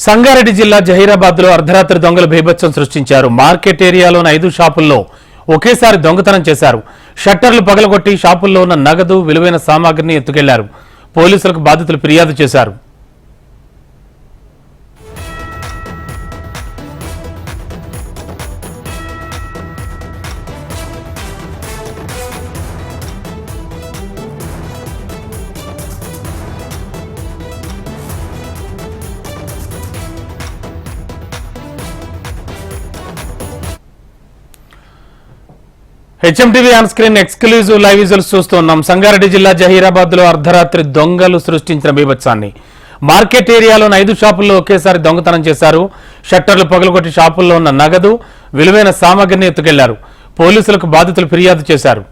సంగారెడ్డి జిల్లా జహీరాబాద్ లో అర్ధరాత్రి దొంగలు బీభత్సం సృష్టించారు. మార్కెట్ ఏరియాలోని 5 షాపుల్లో ఒకేసారి దొంగతనం చేశారు. షట్టర్లు పగలగొట్టి షాపుల్లో ఉన్న నగదు, విలువైన సామాగ్రిని ఎత్తుకెళ్లారు. పోలీసులకు బాధితులు ఫిర్యాదు చేశారు. HMTV on screen exclusive live visuals చూస్తున్నాం. సంగారెడ్డి జిల్లా జహీరాబాద్ లో అర్ధరాత్రి దొంగలు సృష్టించిన బీభత్సాన్ని. మార్కెట్ ఏరియాలోని 5 షాపుల్లో ఒకేసారి దొంగతనం చేశారు. షట్టర్లు పగలగొట్టి షాపుల్లో ఉన్న నగదు, విలువైన సామాగ్రిని ఎత్తుకెళ్లారు. పోలీసులకు బాధితులు ఫిర్యాదు చేశారు.